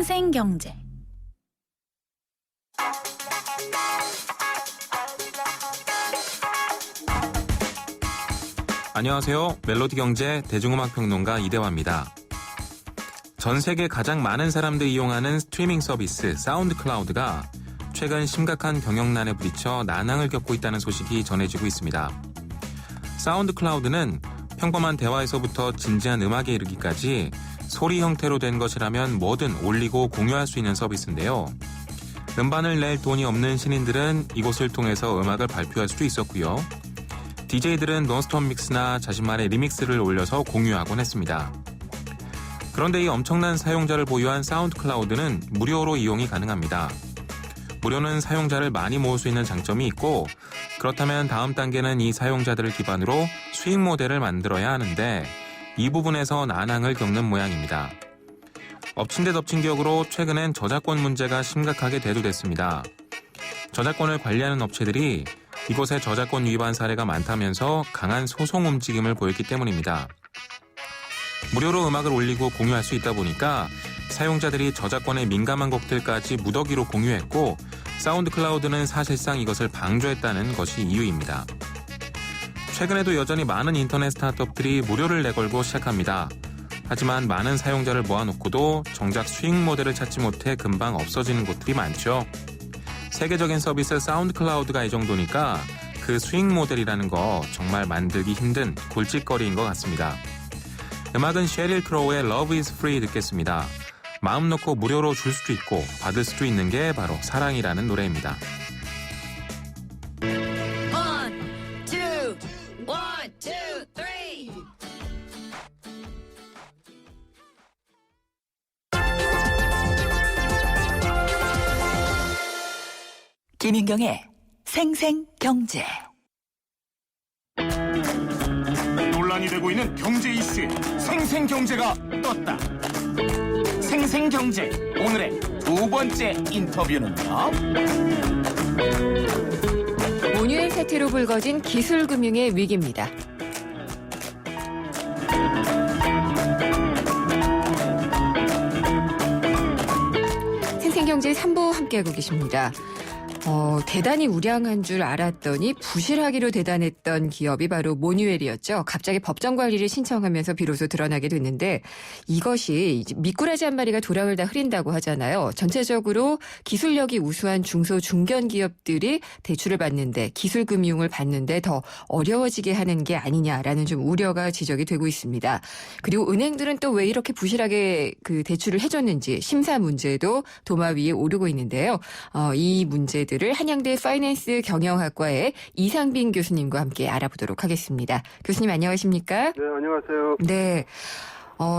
생생경제. 안녕하세요. 멜로디경제 대중음악평론가 이대화입니다. 전 세계 가장 많은 사람들이 이용하는 스트리밍 서비스 사운드 클라우드가 최근 심각한 경영난에 부딪혀 난항을 겪고 있다는 소식이 전해지고 있습니다. 사운드 클라우드는 평범한 대화에서부터 진지한 음악에 이르기까지 소리 형태로 된 것이라면 뭐든 올리고 공유할 수 있는 서비스인데요. 음반을 낼 돈이 없는 신인들은 이곳을 통해서 음악을 발표할 수도 있었고요. DJ들은 논스톱 믹스나 자신만의 리믹스를 올려서 공유하곤 했습니다. 그런데 이 엄청난 사용자를 보유한 사운드 클라우드는 무료로 이용이 가능합니다. 무료는 사용자를 많이 모을 수 있는 장점이 있고, 그렇다면 다음 단계는 이 사용자들을 기반으로 수익 모델을 만들어야 하는데 이 부분에서 난항을 겪는 모양입니다. 엎친 데 덮친 격으로 최근엔 저작권 문제가 심각하게 대두됐습니다. 저작권을 관리하는 업체들이 이곳에 저작권 위반 사례가 많다면서 강한 소송 움직임을 보였기 때문입니다. 무료로 음악을 올리고 공유할 수 있다 보니까 사용자들이 저작권에 민감한 곡들까지 무더기로 공유했고, 사운드 클라우드는 사실상 이것을 방조했다는 것이 이유입니다. 최근에도 여전히 많은 인터넷 스타트업들이 무료를 내걸고 시작합니다. 하지만 많은 사용자를 모아놓고도 정작 수익 모델을 찾지 못해 금방 없어지는 곳들이 많죠. 세계적인 서비스 사운드 클라우드가 이 정도니까 그 수익 모델이라는 거 정말 만들기 힘든 골칫거리인 것 같습니다. 음악은 셰릴 크로우의 Love is Free 듣겠습니다. 마음 놓고 무료로 줄 수도 있고 받을 수도 있는 게 바로 사랑이라는 노래입니다. One, two, three. 김인경의 생생경제. 논란이 되고 있는 경제 이슈에 생생경제가 떴다. 생생경제 오늘의 두 번째 인터뷰는요. 모뉴엘 사태로 불거진 기술금융의 위기입니다. 생생경제 3부 함께하고 계십니다. 대단히 우량한 줄 알았더니 부실하기로 대단했던 기업이 바로 모뉴엘이었죠. 갑자기 법정 관리를 신청하면서 비로소 드러나게 됐는데, 이것이 미꾸라지 한 마리가 도랑을 다 흐린다고 하잖아요. 전체적으로 기술력이 우수한 중소 중견 기업들이 대출을 받는데, 기술금융을 받는데 더 어려워지게 하는 게 아니냐라는 좀 우려가 지적이 되고 있습니다. 그리고 은행들은 또 왜 이렇게 부실하게 그 대출을 해줬는지 심사 문제도 도마 위에 오르고 있는데요. 이 문제들 한양대 파이낸스 경영학과의 이상빈 교수님과 함께 알아보도록 하겠습니다. 교수님 안녕하십니까? 네, 안녕하세요. 네.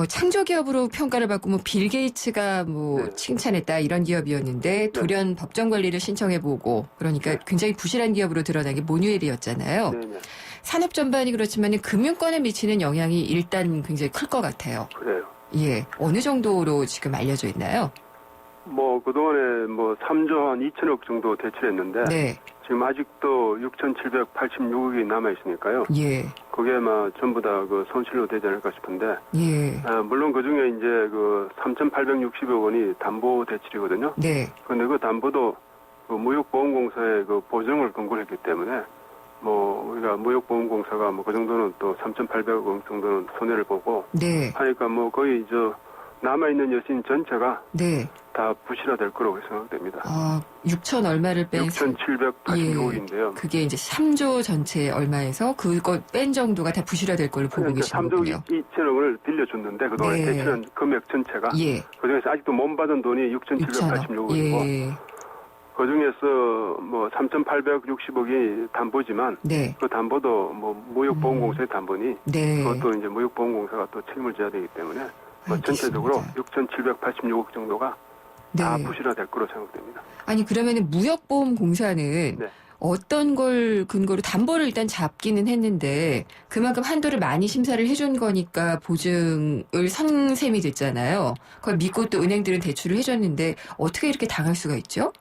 창조기업으로 평가를 받고 빌 게이츠가 네. 칭찬했다 이런 기업이었는데 돌연 법정 관리를 신청해보고 그러니까 굉장히 부실한 기업으로 드러난 게 모뉴엘이었잖아요. 네, 네. 산업 전반이 그렇지만 금융권에 미치는 영향이 일단 굉장히 클 것 같아요. 그래요. 예. 어느 정도로 지금 알려져 있나요? 그동안에 3조 한 2천억 정도 대출했는데, 네. 지금 아직도 6,786억이 남아있으니까요. 예. 그게 전부 다 손실로 되지 않을까 싶은데, 예. 물론 그 중에 이제 3,860억 원이 담보 대출이거든요. 네. 근데 그 담보도 무역보험공사의 보증을 근거로 했기 때문에, 우리가 무역보험공사가 그 정도는 또 3,800억 원 정도는 손해를 보고, 네. 하니까 거의 남아있는 여신 전체가 네. 다 부실화될 거라고 생각됩니다. 6천 얼마를 뺀 6,786억인데요. 그게 이제 3조 전체 얼마에서 그거 뺀 정도가 다 부실화될 걸로 보고 계시는군요. 3조 2천억을 빌려줬는데 그동안에 네. 대출한 금액 전체가 예. 그중에서 아직도 못 받은 돈이 6,786억이고 예. 그중에서 3,860억이 담보지만 네. 그 담보도 무역보험공사의 담보니 네. 그것도 이제 무역보험공사가 또 책임을 져야 되기 때문에 전체적으로 6,786억 정도가 다 네. 부실화될 거로 생각됩니다. 아니 그러면은 무역보험공사는 네. 어떤 걸 근거로 담보를 일단 잡기는 했는데 그만큼 한도를 많이 심사를 해준 거니까 보증을 선 셈이 됐잖아요. 그걸 믿고 또 은행들은 대출을 해줬는데 어떻게 이렇게 당할 수가 있죠?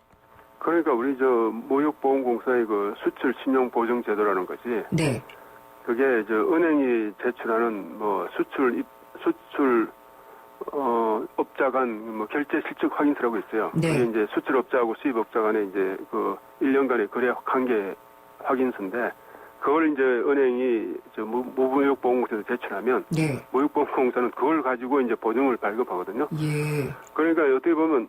그러니까 우리 무역보험공사의 수출 신용 보증 제도라는 거지. 네. 그게 은행이 제출하는 수출 업자 간 뭐 결제 실적 확인서라고 있어요. 네. 그게 이제 수출업자하고 수입업자 간의 이제 그 1년간의 거래 관계 확인서인데 그걸 이제 은행이 저 무무역보험공사에서 제출하면 네. 무역보험공사는 그걸 가지고 이제 보증을 발급하거든요. 예. 그러니까 어떻게 보면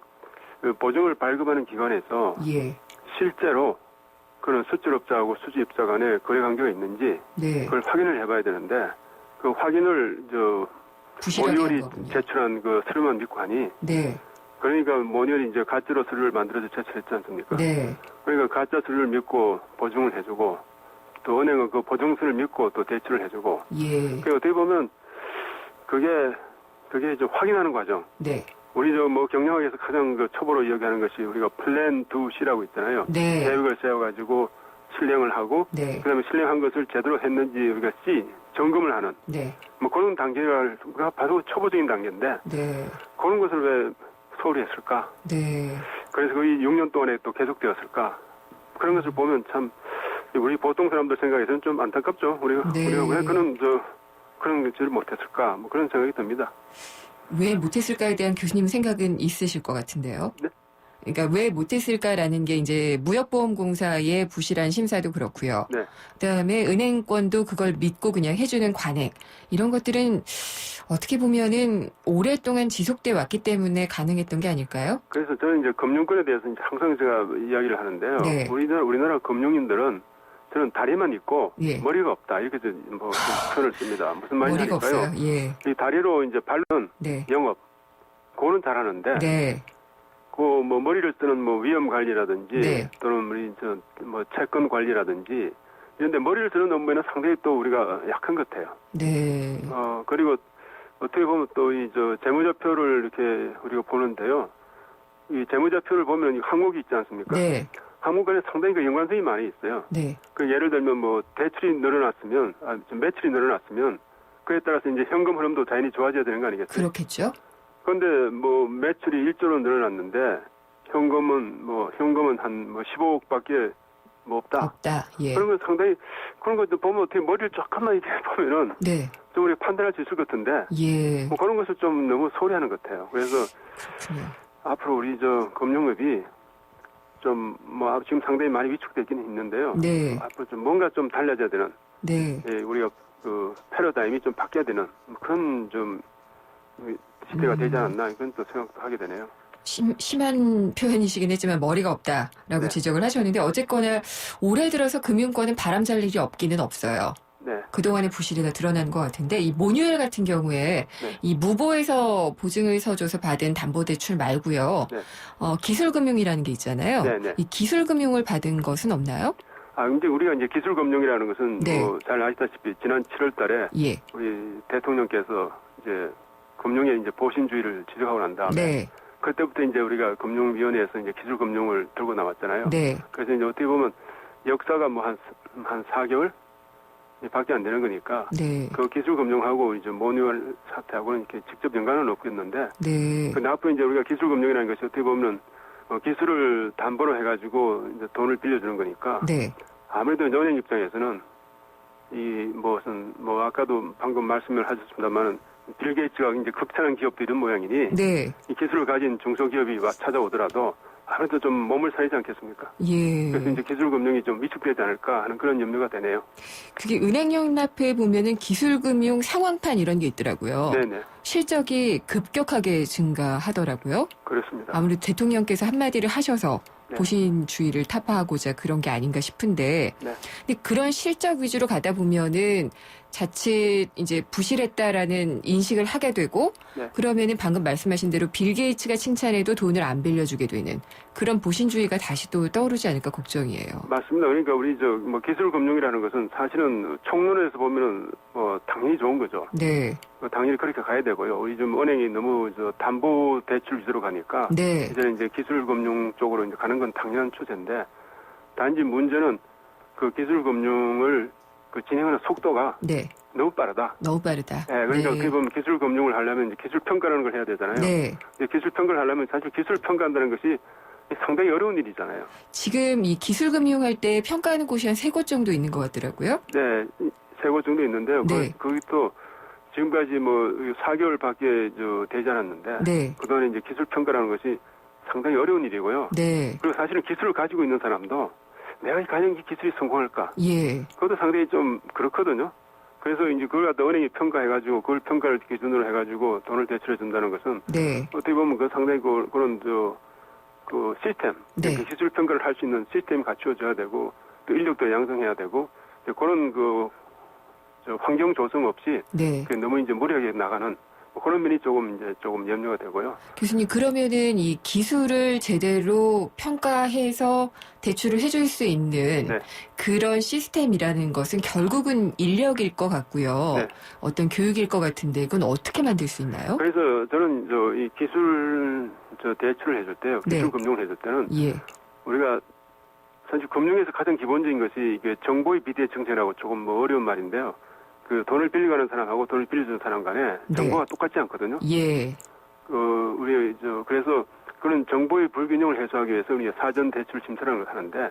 그 보증을 발급하는 기관에서 예. 실제로 그런 수출업자하고 수주입자 간의 거래 관계가 있는지 네. 그걸 확인을 해봐야 되는데 그 확인을 부실하게 한 모니얼이 거군요. 제출한 그 서류만 믿고 하니 네. 그러니까 모니얼이 이제 가짜로 서류를 만들어서 제출했지 않습니까? 네. 그러니까 가짜 서류를 믿고 보증을 해주고 또 은행은 그 보증서를 믿고 또 대출을 해주고 예. 그 어떻게 보면 그게 이제 확인하는 과정. 네. 우리 뭐 경영학에서 가장 그 초보로 이야기하는 것이 우리가 플랜 2C라고 있잖아요. 네. 계획을 세워가지고 실행을 하고 네. 그다음에 실행한 것을 제대로 했는지 우리가 C 점검을 하는 네. 뭐 그런 단계가 우리가 바로 초보적인 단계인데 네. 그런 것을 왜 소홀히 했을까? 네. 그래서 거의 6년 동안에 또 계속되었을까? 그런 것을 보면 참 우리 보통 사람들 생각에서는 좀 안타깝죠. 우리가 네. 왜 그런 것을 못했을까? 뭐 그런 생각이 듭니다. 왜 못했을까에 대한 교수님 생각은 있으실 것 같은데요. 네? 그러니까 왜 못했을까라는 게 이제 무역보험공사의 부실한 심사도 그렇고요. 네. 그다음에 은행권도 그걸 믿고 그냥 해주는 관행 이런 것들은 어떻게 보면은 오랫동안 지속돼 왔기 때문에 가능했던 게 아닐까요? 그래서 저는 이제 금융권에 대해서 이제 항상 제가 이야기를 하는데요. 네. 우리나라 금융인들은 저는 다리만 있고 예. 머리가 없다 이렇게 뭐 표현을 씁니다. 무슨 머리가 말이냐니까요. 없어요. 예. 이 다리로 이제 발로는 네. 영업, 그거는 잘하는데 네. 그 뭐 머리를 쓰는 뭐 위험 관리라든지 네. 또는 우리 뭐 채권 관리라든지 이런데 머리를 쓰는 업무에는 상당히 또 우리가 약한 것 같아요. 네. 그리고 어떻게 보면 또 이 재무제표를 이렇게 우리가 보는데요. 이 재무제표를 보면 이 항목이 있지 않습니까? 네. 항목 간에 상당히 그 연관성이 많이 있어요. 네. 그 예를 들면 뭐 대출이 늘어났으면 좀 매출이 늘어났으면 그에 따라서 이제 현금 흐름도 당연히 좋아져야 되는 거 아니겠어요? 그렇겠죠. 그런데 뭐 매출이 1조로 늘어났는데 현금은 한 뭐 15억밖에 뭐 없다. 없다. 예. 그런 건 상당히 그런 것도 보면 어떻게 머리를 조금만 이렇게 보면은 네. 좀 우리가 판단할 수 있을 것 같은데 예. 뭐 그런 것을 좀 너무 소홀히 하는 것 같아요. 그래서 그렇군요. 앞으로 우리 금융업이 좀 뭐 지금 상당히 많이 위축되기는 있는데요. 네. 앞으로 좀 뭔가 좀 달라져야 되는 네. 우리가 그 패러다임이 좀 바뀌어야 되는 그런 좀 시대가 되지 않았나 이건 또 생각도 하게 되네요. 심한 표현이시긴 했지만 머리가 없다라고 네. 지적을 하셨는데 어쨌거나 올해 들어서 금융권은 바람 잘 일이 없기는 없어요. 네. 그동안의 부실이 다 드러난 것 같은데 이 모뉴엘 같은 경우에 네. 이 무보에서 보증을 서줘서 받은 담보대출 말고요. 네. 기술금융이라는 게 있잖아요. 네, 네. 이 기술금융을 받은 것은 없나요? 근데 우리가 이제 기술금융이라는 것은 네. 뭐 잘 아시다시피 지난 7월 달에 예. 우리 대통령께서 이제 금융의 이제 보신주의를 지적하고 난 다음에 네. 그때부터 이제 우리가 금융위원회에서 이제 기술금융을 들고 나왔잖아요. 네. 그래서 이제 어떻게 보면 역사가 뭐 한 4개월 밖에 안 되는 거니까 네. 그 기술금융하고 이제 모뉴얼 사태하고는 이렇게 직접 연관은 없겠는데 네. 근데 앞으로 이제 우리가 기술금융이라는 것이 어떻게 보면 기술을 담보로 해가지고 이제 돈을 빌려주는 거니까 네. 아무래도 은행 입장에서는 이 무슨 뭐 아까도 방금 말씀을 하셨습니다만은 빌 게이츠가 이제 극찬한 기업도 이런 모양이니 네. 이 기술을 가진 중소기업이 찾아오더라도 아무래도 좀 몸을 사리지 않겠습니까? 예. 그래서 이제 기술금융이 좀 위축되지 않을까 하는 그런 염려가 되네요. 그게 은행연합회에 보면은 기술금융 상황판 이런 게 있더라고요. 네네. 실적이 급격하게 증가하더라고요. 그렇습니다. 아무래도 대통령께서 한마디를 하셔서 네. 보신주의를 타파하고자 그런 게 아닌가 싶은데, 네. 근데 그런 실적 위주로 가다 보면은 자칫 이제 부실했다라는 인식을 하게 되고, 네. 그러면은 방금 말씀하신 대로 빌 게이츠가 칭찬해도 돈을 안 빌려주게 되는 그런 보신주의가 다시 또 떠오르지 않을까 걱정이에요. 맞습니다. 그러니까 우리 뭐 기술금융이라는 것은 사실은 총론에서 보면은 뭐 당연히 좋은 거죠. 네, 당연히 그렇게 가야 되고요. 우리 좀 은행이 너무 담보 대출 위주로 가니까 네, 이제 기술금융 쪽으로 이제 가는 건 당연한 추세인데 단지 문제는 그 기술금융을 그 진행하는 속도가 네, 너무 빠르다. 너무 빠르다. 네, 그러니까 네. 어떻게 보면 기술금융을 하려면 이제 기술평가라는 걸 해야 되잖아요. 네. 기술평가를 하려면 사실 기술평가한다는 것이 상당히 어려운 일이잖아요. 지금 이 기술금융할 때 평가하는 곳이 한 3곳 정도 있는 것 같더라고요. 네, 3곳 정도 있는데요. 네. 거기 또 지금까지 뭐 4개월밖에 되지 않았는데 네. 그동안에 이제 기술 평가라는 것이 상당히 어려운 일이고요. 네. 그리고 사실은 기술을 가지고 있는 사람도 내가 과연 이 기술이 성공할까? 예. 그것도 상당히 좀 그렇거든요. 그래서 이제 그걸 갖다 은행이 평가해가지고 그걸 평가를 기준으로 해가지고 돈을 대출해 준다는 것은 네. 어떻게 보면 그 상당히 그런 그 시스템, 네. 그 기술 평가를 할 수 있는 시스템이 갖추어져야 되고 또 인력도 양성해야 되고 그런 환경 조성 없이 네. 너무 이제 무리하게 나가는 뭐 그런 면이 조금 염려가 되고요. 교수님, 그러면은 이 기술을 제대로 평가해서 대출을 해줄 수 있는 네. 그런 시스템이라는 것은 결국은 인력일 것 같고요. 네. 어떤 교육일 것 같은데 그건 어떻게 만들 수 있나요? 그래서 저는 이 기술 대출을 해줄 때요, 기술 네. 금융을 해줄 때는 예. 우리가 사실 금융에서 가장 기본적인 것이 이게 정보의 비대 정책이라고 조금 뭐 어려운 말인데요. 그 돈을 빌려가는 사람하고 돈을 빌려주는 사람 간에 네. 정보가 똑같지 않거든요. 예. 우리 그래서 그런 정보의 불균형을 해소하기 위해서 우리가 사전 대출 심사라는 걸 하는데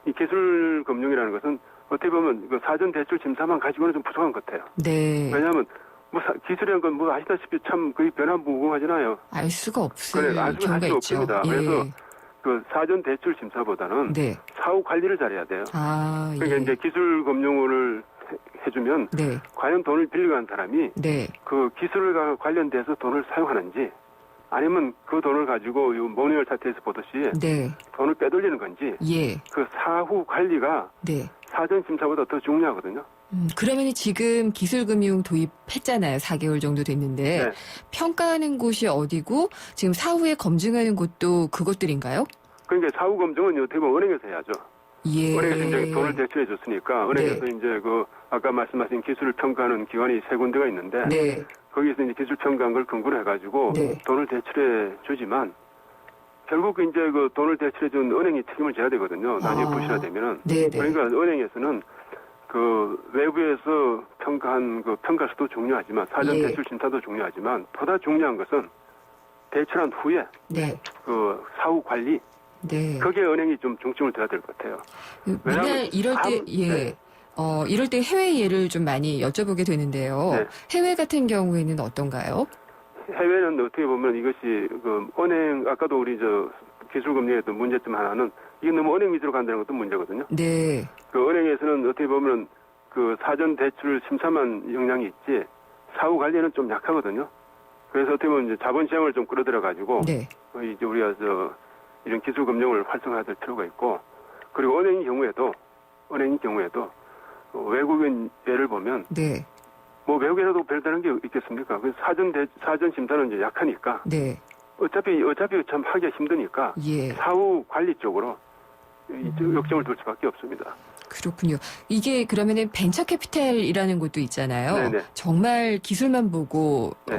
이 기술 금융이라는 것은 어떻게 보면 그 사전 대출 심사만 가지고는 좀 부족한 것 같아요. 네. 왜냐하면 뭐 기술이라는 건 뭐 아시다시피 참 거의 변화무궁하잖아요. 알 수가 없을 그래, 알 수가 경우가 있죠. 없습니다. 예. 그래서 그 사전 대출 심사보다는 네. 사후 관리를 잘해야 돼요. 아, 그러니까 예. 이제 기술 금융을 해주면 네. 과연 돈을 빌려간 사람이 네. 그 기술과 관련돼서 돈을 사용하는지 아니면 그 돈을 가지고 이 모니얼 사태에서 보듯이 네. 돈을 빼돌리는 건지 예. 그 사후 관리가 네. 사전 심사보다 더 중요하거든요. 그러면 지금 기술금융 도입했잖아요. 4개월 정도 됐는데 네. 평가하는 곳이 어디고 지금 사후에 검증하는 곳도 그것들인가요? 그러니까 사후 검증은 어떻게 보면 은행에서 해야죠. 예. 은행에서 이제 돈을 대출해 줬으니까 은행에서 네. 이제 그 아까 말씀하신 기술을 평가하는 기관이 3군데가 있는데 네. 거기서 이제 기술 평가한 걸 근거로 해가지고 네. 돈을 대출해 주지만 결국 이제 그 돈을 대출해 준 은행이 책임을 져야 되거든요. 나중에 아. 부실화되면은. 네. 네. 그러니까 은행에서는 그 외부에서 평가한 그 평가서도 중요하지만 사전 예. 대출 심사도 중요하지만 보다 중요한 것은 대출한 후에 네. 그 사후 관리 네. 거기에 은행이 좀 중점을 둬야 될 것 같아요. 맨날 왜냐하면 이럴 때 예. 네. 이럴 때 해외 예를 좀 많이 여쭤보게 되는데요. 네. 해외 같은 경우에는 어떤가요? 해외는 어떻게 보면 이것이 그 은행 아까도 우리 기술금융에도 문제점 하나는 이게 너무 은행 위주로 간다는 것도 문제거든요. 네. 그 은행에서는 어떻게 보면 그 사전 대출 심사만 역량이 있지 사후 관리는 좀 약하거든요. 그래서 어떻게 보면 이제 자본 시장을 좀 끌어들여 가지고 네. 이제 우리가 이런 기술 금융을 활성화할 필요가 있고 그리고 은행의 경우에도 외국인 예를 보면 네. 뭐 외국에서도 별다른 게 있겠습니까? 그 사전 심사는 이제 약하니까 네. 어차피 참 하기가 힘드니까 예. 사후 관리 쪽으로 역점을 둘 수밖에 없습니다. 그렇군요. 이게 그러면은 벤처 캐피탈이라는 곳도 있잖아요. 네네. 정말 기술만 보고 네.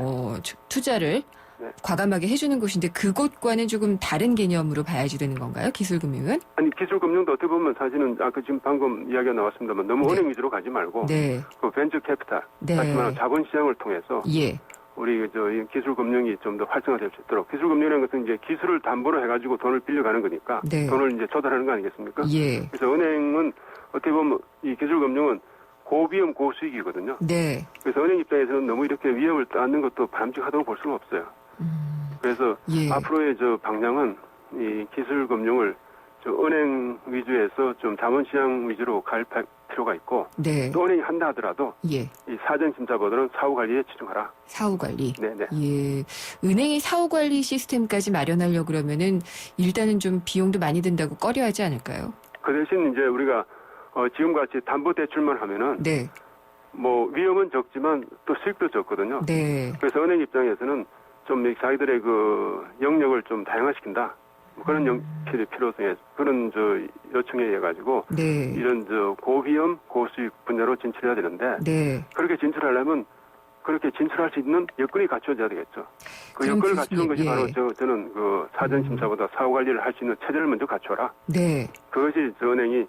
투자를 네. 과감하게 해주는 곳인데 그곳과는 조금 다른 개념으로 봐야지 되는 건가요? 기술금융은? 아니 기술금융도 어떻게 보면 사실은 아까 지금 방금 이야기가 나왔습니다만 너무 네. 은행 위주로 가지 말고 네. 그 벤처 캐피탈 네. 다시 말하면 자본시장을 통해서 예. 우리 이 기술금융이 좀 더 활성화될 수 있도록 기술금융이라는 것은 이제 기술을 담보로 해가지고 돈을 빌려가는 거니까 네. 돈을 이제 조달하는 거 아니겠습니까? 예. 그래서 은행은 어떻게 보면 이 기술금융은 고비용 고수익이거든요. 네. 그래서 은행 입장에서는 너무 이렇게 위험을 떠안는 것도 바람직하다고 볼 수는 없어요. 그래서 예. 앞으로의 방향은 이 기술금융을 은행 위주에서 좀 자본시장 위주로 갈 필요가 있고 네. 또 은행이 한다 하더라도 예. 이 사전 심사보다는 사후 관리에 집중하라. 사후 관리. 네네. 예. 은행이 사후 관리 시스템까지 마련하려고 그러면은 일단은 좀 비용도 많이 든다고 꺼려하지 않을까요? 그 대신 이제 우리가 지금같이 담보 대출만 하면은 네. 뭐 위험은 적지만 또 수익도 적거든요. 네. 그래서 은행 입장에서는 좀 자기들의 그 영역을 좀 다양화시킨다. 뭐 그런 필요성에 그런 요청에 의해 가지고 네. 이런 고위험 고수익 분야로 진출해야 되는데 네. 그렇게 진출하려면 그렇게 진출할 수 있는 여건이 갖춰져야 되겠죠. 그 그럼 여건을 교수님, 갖추는 것이 예. 바로 저는 그 사전 심사보다 사후 관리를 할 수 있는 체제를 먼저 갖춰라. 네. 그것이 은행이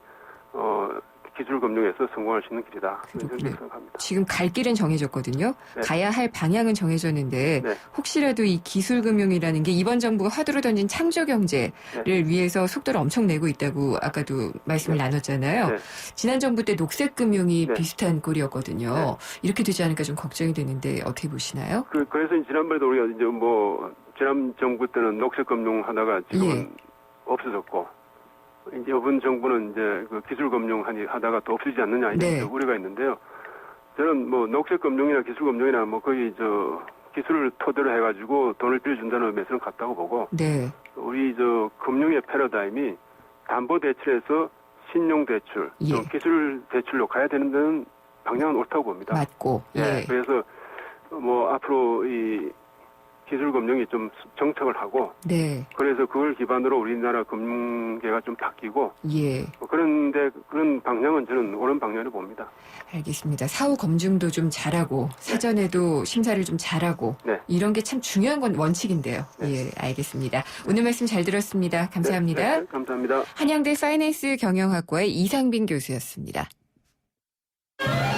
기술 금융에서 성공할 수 있는 길이다. 그렇군요. 이렇게 생각합니다. 지금 갈 길은 정해졌거든요. 네. 가야 할 방향은 정해졌는데 네. 혹시라도 이 기술금융이라는 게 이번 정부가 화두로 던진 창조경제를 위해서 속도를 엄청 내고 있다고 아까도 말씀을 나눴잖아요. 네. 지난 정부 때 녹색금융이 네. 비슷한 꼴이었거든요. 네. 이렇게 되지 않을까 좀 걱정이 되는데 어떻게 보시나요? 그래서 지난번에도 우리가 이제 지난 정부 때는 녹색금융 하다가 지금은 예. 없어졌고, 이제 이번 정부는 이제 그 기술금융 하다가 또 없어지지 않느냐 이런 네. 우려가 있는데요. 저는 녹색금융이나 기술금융이나 거의 기술을 토대로 해가지고 돈을 빌려준다는 의미에서는 같다고 보고, 네. 우리 금융의 패러다임이 담보 대출에서 신용 대출, 예. 또 기술 대출로 가야 되는 데는 방향은 옳다고 봅니다. 맞고. 예. 그래서 앞으로 이 기술금융이 좀 정착을 하고, 네. 그래서 그걸 기반으로 우리나라 금융계가 좀 바뀌고, 예. 그런데 그런 방향은 저는 옳은 방향으로 봅니다. 알겠습니다. 사후 검증도 좀 잘하고 사전에도 심사를 좀 잘하고 네. 이런 게 참 중요한 건 원칙인데요. 예, 알겠습니다. 오늘 말씀 잘 들었습니다. 감사합니다. 네, 감사합니다. 한양대 파이낸스 경영학과의 이상빈 교수였습니다.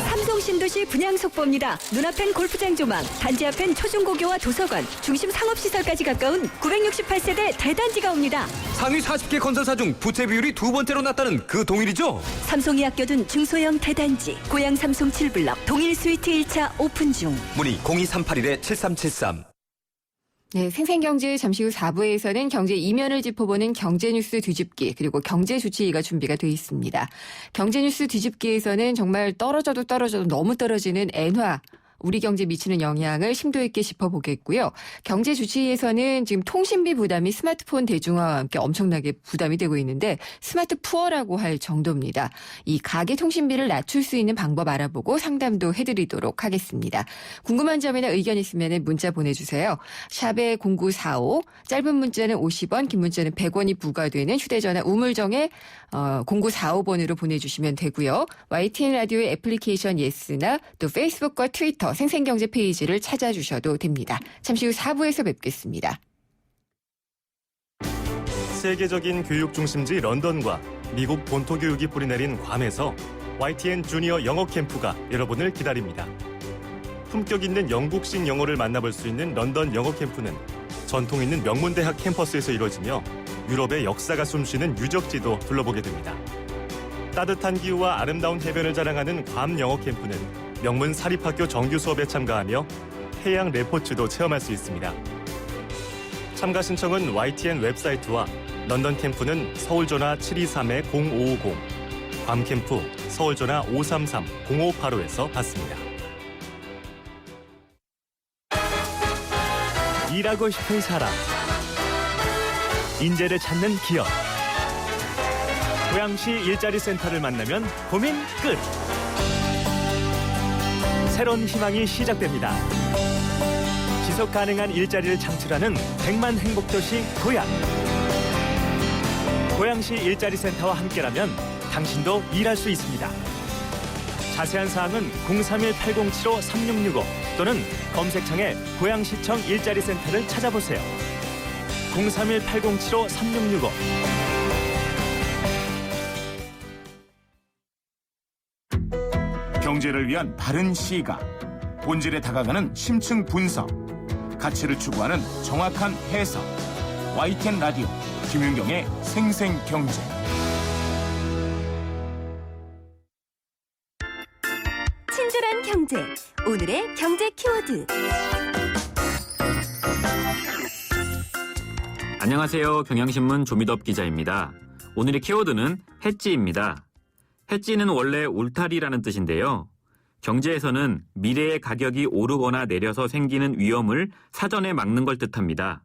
삼성 신도시 분양 속보입니다. 눈앞엔 골프장 조망, 단지 앞엔 초중고교와 도서관, 중심 상업시설까지 가까운 968세대 대단지가 옵니다. 상위 40개 건설사 중 부채 비율이 두 번째로 낮다는 그 동일이죠. 삼성이 아껴둔 중소형 대단지, 고양 삼성 7블럭, 동일 스위트 1차 오픈 중. 문의 02381-7373. 네, 생생경제 잠시 후 4부에서는 경제 이면을 짚어보는 경제뉴스 뒤집기 그리고 경제주치의가 준비가 돼 있습니다. 경제뉴스 뒤집기에서는 정말 떨어져도 너무 떨어지는 엔화, 우리 경제에 미치는 영향을 심도 있게 짚어보겠고요. 경제주치의에서는 지금 통신비 부담이 스마트폰 대중화와 함께 엄청나게 부담이 되고 있는데 스마트 푸어라고 할 정도입니다. 이 가계 통신비를 낮출 수 있는 방법 알아보고 상담도 해드리도록 하겠습니다. 궁금한 점이나 의견 있으면 문자 보내주세요. 샵에 0945, 짧은 문자는 50원, 긴 문자는 100원이 부과되는 휴대전화 우물정에 0945번으로 보내주시면 되고요. YTN 라디오의 애플리케이션 예스나 또 페이스북과 트위터 생생경제 페이지를 찾아주셔도 됩니다. 잠시 후 4부에서 뵙겠습니다. 세계적인 교육 중심지 런던과 미국 본토 교육이 뿌리내린 괌에서 YTN 주니어 영어 캠프가 여러분을 기다립니다. 품격 있는 영국식 영어를 만나볼 수 있는 런던 영어 캠프는 전통 있는 명문대학 캠퍼스에서 이루어지며 유럽의 역사가 숨쉬는 유적지도 둘러보게 됩니다. 따뜻한 기후와 아름다운 해변을 자랑하는 괌 영어 캠프는 명문 사립학교 정규 수업에 참가하며 해양 레포츠도 체험할 수 있습니다. 참가 신청은 YTN 웹사이트와 런던 캠프는 서울전화 723-0550, 괌 캠프 서울전화 533-0585에서 받습니다. 일하고 싶은 사람, 인재를 찾는 기업, 고양시 일자리 센터를 만나면 고민 끝. 새로운 희망이 시작됩니다. 지속 가능한 일자리를 창출하는 100만 행복도시 고양. 고양시 일자리 센터와 함께라면 당신도 일할 수 있습니다. 자세한 사항은 031-807-3665 또는 검색창에 고양시청 일자리 센터를 찾아보세요. 031-807-3665. 경제를 위한 바른 시각, 본질에 다가가는 심층 분석, 가치를 추구하는 정확한 해석. YTN 라디오 김윤경의 생생경제. 친절한 경제, 오늘의 경제 키워드. 안녕하세요. 경향신문 조미덕 기자입니다. 오늘의 키워드는 해지입니다. 해지는 원래 울타리라는 뜻인데요. 경제에서는 미래의 가격이 오르거나 내려서 생기는 위험을 사전에 막는 걸 뜻합니다.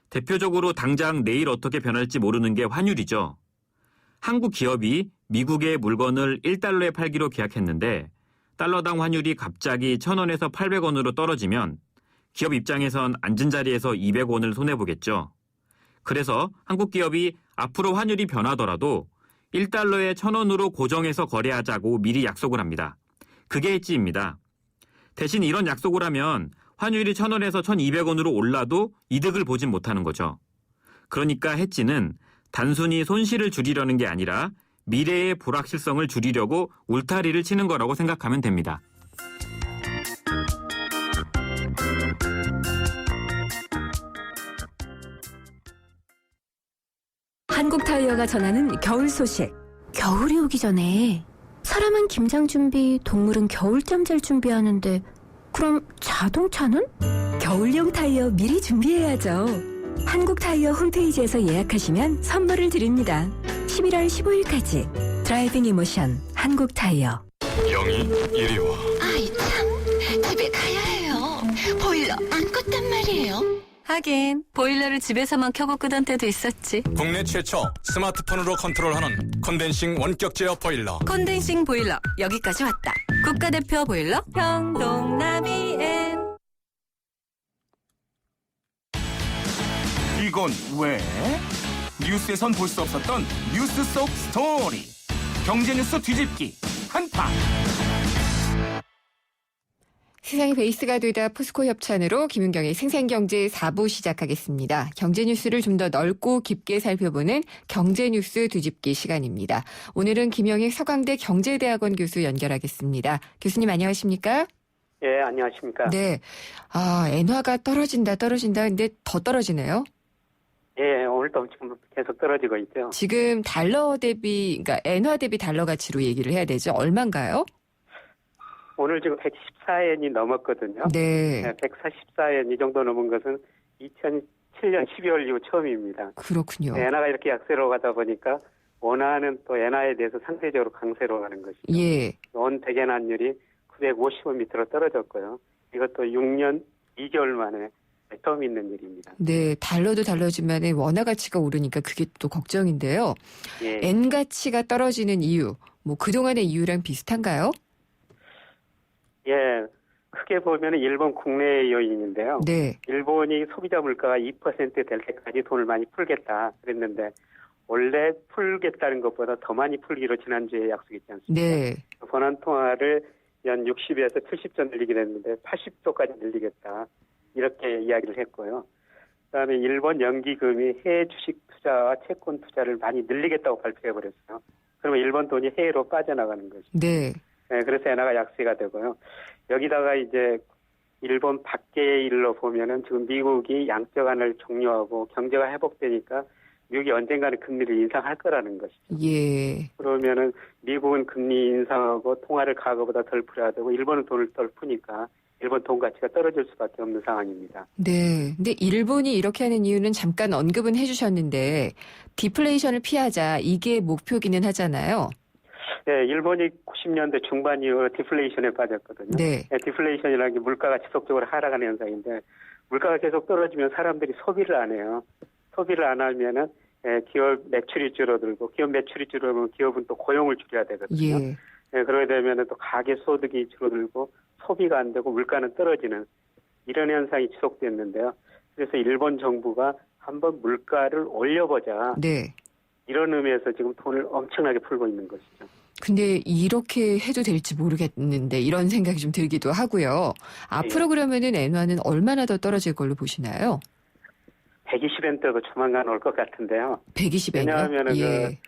대표적으로 당장 내일 어떻게 변할지 모르는 게 환율이죠. 한국 기업이 미국의 물건을 1달러에 팔기로 계약했는데 달러당 환율이 갑자기 1,000원에서 800원으로 떨어지면 기업 입장에선 앉은 자리에서 200원을 손해보겠죠. 그래서 한국 기업이 앞으로 환율이 변하더라도 1달러에 1,000원으로 고정해서 거래하자고 미리 약속을 합니다. 그게 해지입니다. 대신 이런 약속을 하면 환율이 1,000원에서 1,200원으로 올라도 이득을 보진 못하는 거죠. 그러니까 해지는 단순히 손실을 줄이려는 게 아니라 미래의 불확실성을 줄이려고 울타리를 치는 거라고 생각하면 됩니다. 한국타이어가 전하는 겨울 소식. 겨울이 오기 전에 사람은 김장 준비, 동물은 겨울잠 잘 준비하는데 그럼 자동차는? 겨울용 타이어 미리 준비해야죠. 한국타이어 홈페이지에서 예약하시면 선물을 드립니다. 11월 15일까지 드라이빙 이모션 한국타이어. 영희, 이리 와. 아이 참, 집에 가야 해요. 보일러 안 껐단 말이에요. 하긴 보일러를 집에서만 켜고 끄던 때도 있었지. 국내 최초 스마트폰으로 컨트롤하는 컨덴싱 원격 제어 보일러. 컨덴싱 보일러 여기까지 왔다. 국가대표 보일러 형동나비엔. 이건 왜? 뉴스에선 볼 수 없었던 뉴스 속 스토리. 경제 뉴스 뒤집기 한파. 세상의 베이스가 되다 포스코 협찬으로 김윤경의 생생경제 4부 시작하겠습니다. 경제 뉴스를 좀 더 넓고 깊게 살펴보는 경제 뉴스 뒤집기 시간입니다. 오늘은 김영익 서강대 경제대학원 교수 연결하겠습니다. 교수님 안녕하십니까? 예, 안녕하십니까? 네. 엔화가 떨어진다. 근데 더 떨어지네요. 예, 오늘도 지금 계속 떨어지고 있죠. 지금 달러 대비, 그러니까 엔화 대비 달러 가치로 얘기를 해야 되죠. 얼마인가요? 오늘 지금 114엔이 넘었거든요. 네. 144엔 이 정도 넘은 것은 2007년 12월 이후 처음입니다. 그렇군요. 엔화가 이렇게 약세로 가다 보니까 원화는 또 엔화에 대해서 상대적으로 강세로 가는 것이죠. 예. 원 대개환율이 950원 밑으로 떨어졌고요. 이것도 6년 2개월 만에 처음 있는 일입니다. 네, 달러도 달러지만 원화 가치가 오르니까 그게 또 걱정인데요. 예. 엔 가치가 떨어지는 이유, 뭐 그동안의 이유랑 비슷한가요? 예, 크게 보면 일본 국내 요인인데요. 네. 일본이 소비자 물가가 2% 될 때까지 돈을 많이 풀겠다 그랬는데 원래 풀겠다는 것보다 더 많이 풀기로 지난주에 약속했지 않습니까? 네. 번환 통화를 연 60에서 70조 늘리기로 했는데 80조까지 늘리겠다 이렇게 이야기를 했고요. 그다음에 일본 연기금이 해외 주식 투자와 채권 투자를 많이 늘리겠다고 발표해버렸어요. 그러면 일본 돈이 해외로 빠져나가는 것이죠. 네. 네, 그래서 엔화가 약세가 되고요. 여기다가 이제 일본 밖의 일로 보면은 지금 미국이 양적완을 종료하고 경제가 회복되니까 미국이 언젠가는 금리를 인상할 거라는 것이죠. 예. 그러면은 미국은 금리 인상하고 통화를 과거보다 덜 풀어야 되고 일본은 돈을 덜 푸니까 일본 돈 가치가 떨어질 수밖에 없는 상황입니다. 네. 근데 일본이 이렇게 하는 이유는 잠깐 언급은 해주셨는데 디플레이션을 피하자 이게 목표기는 하잖아요. 네, 일본이 90년대 중반 이후로 디플레이션에 빠졌거든요. 네. 디플레이션이라는 게 물가가 지속적으로 하락하는 현상인데 물가가 계속 떨어지면 사람들이 소비를 안 해요. 소비를 안 하면은 기업 매출이 줄어들고 기업 매출이 줄어들면 기업은 또 고용을 줄여야 되거든요. 예. 그러게 되면은 또 가계 소득이 줄어들고 소비가 안 되고 물가는 떨어지는 이런 현상이 지속됐는데요. 그래서 일본 정부가 한번 물가를 올려보자. 네. 이런 의미에서 지금 돈을 엄청나게 풀고 있는 것이죠. 근데 이렇게 해도 될지 모르겠는데 이런 생각이 좀 들기도 하고요. 앞으로 그러면은 엔화는 얼마나 더 떨어질 걸로 보시나요? 120엔 때도 조만간 올 것 같은데요. 120엔이요? 왜냐하면은 예.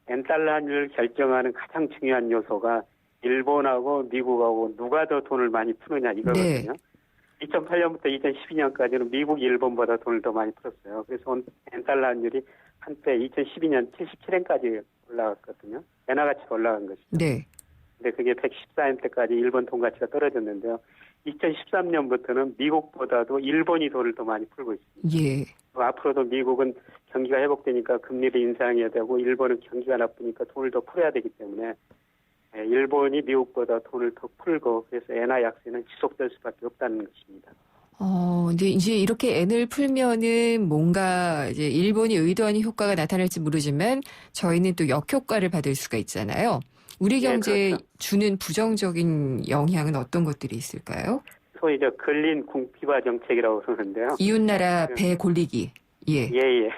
엔달러 환율을 결정하는 가장 중요한 요소가 일본하고 미국하고 누가 더 돈을 많이 푸느냐 이거거든요. 네. 2008년부터 2012년까지는 미국이 일본보다 돈을 더 많이 풀었어요. 그래서 엔달러 환율이 한때 2012년 77엔까지 올라갔거든요. 엔화 가치가 올라간 것이죠. 네. 근데 그게 114엔 때까지 일본 돈 가치가 떨어졌는데요. 2013년부터는 미국보다도 일본이 돈을 더 많이 풀고 있습니다. 예. 앞으로도 미국은 경기가 회복되니까 금리를 인상해야 되고 일본은 경기가 나쁘니까 돈을 더 풀어야 되기 때문에 일본이 미국보다 돈을 더 풀고 그래서 엔화 약세는 지속될 수밖에 없다는 것입니다. 근데 이제 이렇게 N을 풀면은 뭔가 이제 일본이 의도하는 효과가 나타날지 모르지만 저희는 또 역효과를 받을 수가 있잖아요. 우리 경제에 그렇죠. 주는 부정적인 영향은 어떤 것들이 있을까요? 소위 근린 궁피바 정책이라고 그러는데요. 이웃나라 배 골리기. 예. 예.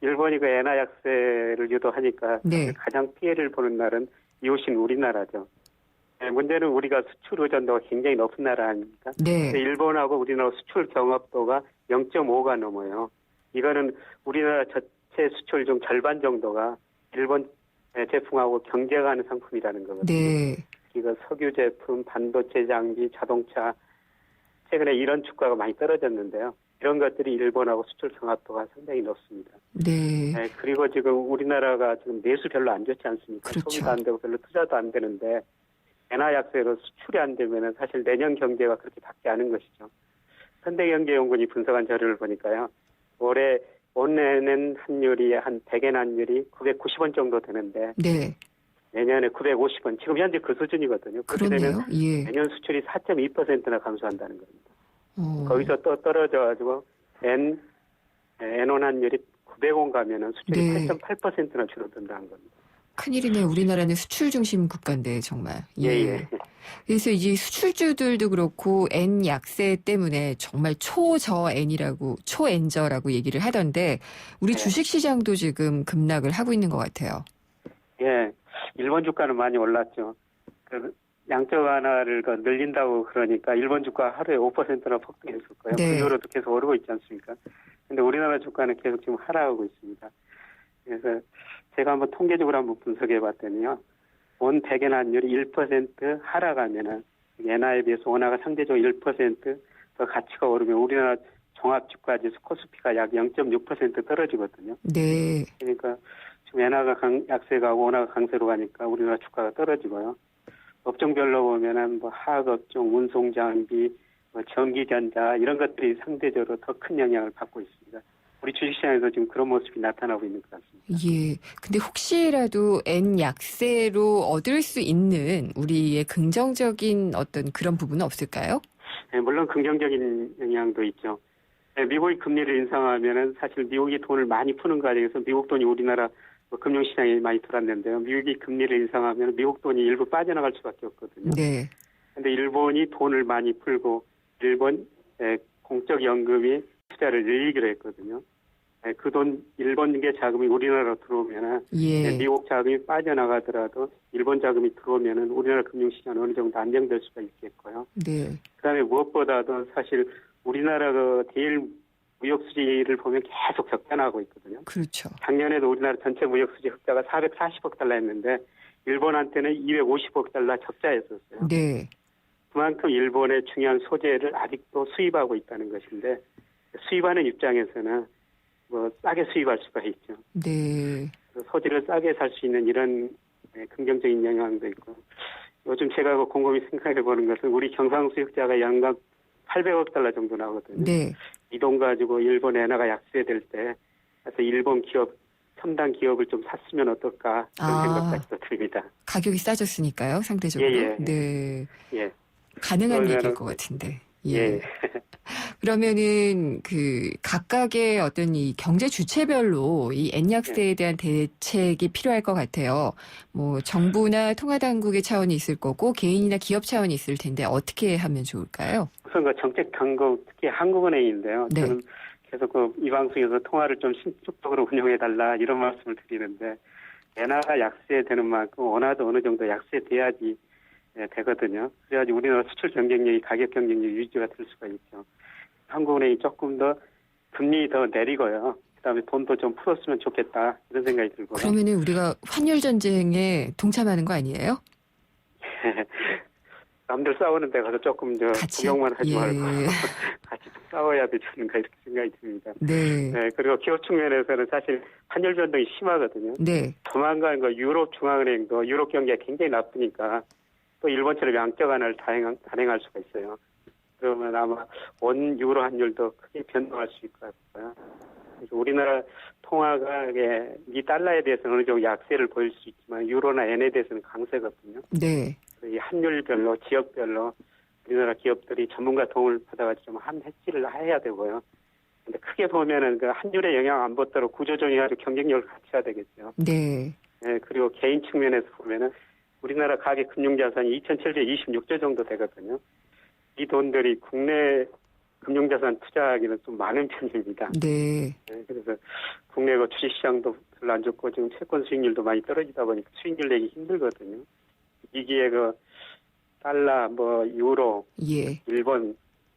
일본이 그 엔화 약세를 유도하니까 네. 가장 피해를 보는 나라는 이웃인 우리나라죠. 문제는 우리가 수출 의존도가 굉장히 높은 나라 아닙니까? 네. 일본하고 우리나라 수출 경합도가 0.5가 넘어요. 이거는 우리나라 전체 수출 중 절반 정도가 일본 제품하고 경쟁하는 하는 상품이라는 거거든요. 네. 이거 석유 제품, 반도체 장비, 자동차 최근에 이런 주가가 많이 떨어졌는데요. 이런 것들이 일본하고 수출 경합도가 상당히 높습니다. 네. 그리고 지금 우리나라가 지금 내수 별로 안 좋지 않습니까? 그렇죠. 소비도 안 되고 별로 투자도 안 되는데 엔화 약세로 수출이 안 되면은 사실 내년 경제가 그렇게 밝지 않은 것이죠. 현대경제연구원이 분석한 자료를 보니까요. 올해 원내는 환율이 한 100엔 환율이 990원 정도 되는데 네. 내년에 950원. 지금 현재 그 수준이거든요. 그렇게 그러네요. 되면 예. 내년 수출이 4.2%나 감소한다는 겁니다. 거기서 또 떨어져가지고 엔원 환율이 900원 가면은 수출이 네. 8.8%나 줄어든다는 겁니다. 큰일이네. 우리나라는 수출 중심 국가인데 정말. 예. 그래서 이제 수출주들도 그렇고 N 약세 때문에 정말 초저N이라고 초엔저라고 얘기를 하던데 우리 주식시장도 지금 급락을 하고 있는 것 같아요. 예, 일본 주가는 많이 올랐죠. 그 양적 완화를 늘린다고 그러니까 일본 주가 하루에 5%나 폭등했을 거예요. 네. 그 이후로도 계속 오르고 있지 않습니까? 근데 우리나라 주가는 계속 지금 하락하고 있습니다. 그래서 제가 한번 통계적으로 한번 분석해 봤더니요. 원 100엔 환율이 1% 하락하면은 엔화에 비해서 원화가 상대적으로 1% 가치가 오르면 우리나라 종합주가지수 코스피가 약 0.6% 떨어지거든요. 네. 그러니까 지금 엔화가 약세가고 원화가 강세로 가니까 우리나라 주가가 떨어지고요. 업종별로 보면은 뭐 화학업종, 운송장비, 전기전자 이런 것들이 상대적으로 더 큰 영향을 받고 있습니다. 우리 주식시장에서 지금 그런 모습이 나타나고 있는 것 같습니다. 예. 근데 혹시라도 N 약세로 얻을 수 있는 우리의 긍정적인 어떤 그런 부분은 없을까요? 네, 물론 긍정적인 영향도 있죠. 네, 미국이 금리를 인상하면은 사실 미국이 돈을 많이 푸는 과정에서 미국 돈이 우리나라 금융시장에 많이 들어왔는데요. 미국이 금리를 인상하면 미국 돈이 일부 빠져나갈 수밖에 없거든요. 네. 근데 일본이 돈을 많이 풀고 일본 공적연금이 투자를 늘리기로 했거든요. 그 돈 일본계 자금이 우리나라로 들어오면은 예. 미국 자금이 빠져나가더라도 일본 자금이 들어오면은 우리나라 금융시장은 어느 정도 안정될 수가 있겠고요. 네. 그다음에 무엇보다도 사실 우리나라 그 대일 무역 수지를 보면 계속 적자나고 있거든요. 그렇죠. 작년에도 우리나라 전체 무역 수지 흑자가 440억 달러였는데 일본한테는 250억 달러 적자였었어요. 네. 그만큼 일본의 중요한 소재를 아직도 수입하고 있다는 것인데 수입하는 입장에서는 뭐 싸게 수입할 수가 있죠. 네. 소재를 싸게 살 수 있는 이런 긍정적인 영향도 있고 요즘 제가 곰곰이 생각해 보는 것은 우리 경상수 흑자가 연간 800억 달러 정도 나오거든요. 네. 이 돈 가지고 일본 엔화가 약세될 때 그래서 일본 기업 첨단 기업을 좀 샀으면 어떨까 그런 생각까지도 듭니다. 가격이 싸졌으니까요, 상대적으로. 예. 네. 예. 가능한 얘기일 것 같은데. 예. 그러면은 그 각각의 어떤 이 경제 주체별로 이 N약세에 대한 대책이 필요할 것 같아요. 뭐 정부나 통화당국의 차원이 있을 거고 개인이나 기업 차원이 있을 텐데 어떻게 하면 좋을까요? 우선 그 정책 당국 특히 한국은행인데요. 네. 저는 계속 이 방송에서 통화를 좀 신축적으로 운영해달라 이런 말씀을 드리는데 엔화가 약세되는 만큼 원화도 어느 정도 약세돼야지 되거든요. 그래야지 우리나라 수출 경쟁력이 가격 경쟁력이 유지가 될 수가 있죠. 한국은행이 조금 더 금리 더 내리고요. 그다음에 돈도 좀 풀었으면 좋겠다 이런 생각이 들고요. 그러면은 우리가 환율 전쟁에 동참하는 거 아니에요? 남들 싸우는 데 가서 조금 구경만 하지 말고 같이 좀 싸워야 되지 않는가 이렇게 생각이 듭니다. 네. 그리고 기업 측면에서는 사실 환율 변동이 심하거든요. 네. 조만간 유럽 중앙은행도 유럽 경기가 굉장히 나쁘니까 또 일본처럼 양적 완화를 단행할 수가 있어요. 그러면 아마 원 유로 환율도 크게 변동할 수 있을 것 같고요. 우리나라 통화가 미 달러에 대해서는 어느 정도 약세를 보일 수 있지만 유로나 엔에 대해서는 강세거든요. 네. 이 환율별로 지역별로 우리나라 기업들이 전문가 도움을 받아가지고 좀 한 해지를 해야 되고요. 근데 크게 보면은 그 환율에 영향 안 받도록 구조조정해가지고 경쟁력을 갖춰야 되겠죠. 네. 그리고 개인 측면에서 보면은 우리나라 가계 금융자산이 2,726조 정도 되거든요. 이 돈들이 국내 금융자산 투자하기는 좀 많은 편입니다. 네. 그래서 국내 주식시장도 별로 안 좋고 지금 채권 수익률도 많이 떨어지다 보니까 수익률 내기 힘들거든요. 이기에 달러, 유로, 예. 일본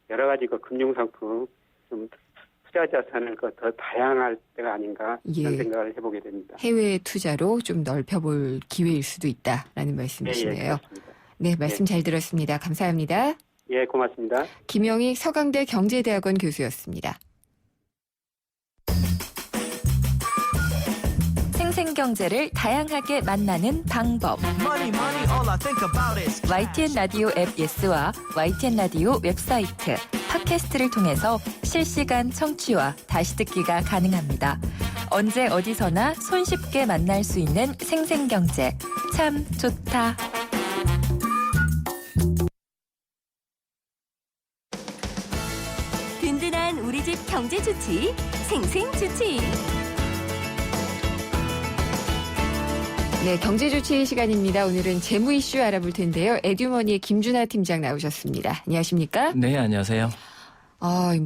여러 가지 금융상품 좀 투자 자산을 더 다양할 때가 아닌가 이런 예. 생각을 해보게 됩니다. 해외 투자로 좀 넓혀볼 기회일 수도 있다라는 말씀이시네요. 그렇습니다. 네, 말씀 잘 들었습니다. 감사합니다. 예, 고맙습니다. 김영익 서강대 경제대학원 교수였습니다. 생생경제를 다양하게 만나는 방법. YTN 라디오 앱 예스와 YTN 라디오 웹사이트, 팟캐스트를 통해서 실시간 청취와 다시 듣기가 가능합니다. 언제 어디서나 손쉽게 만날 수 있는 생생경제. 참 좋다. 든든한 우리 집 경제 주치 생생주치. 네, 경제주치 시간입니다. 오늘은 재무 이슈 알아볼 텐데요. 에듀머니의 김준하 팀장 나오셨습니다. 안녕하십니까? 네, 안녕하세요.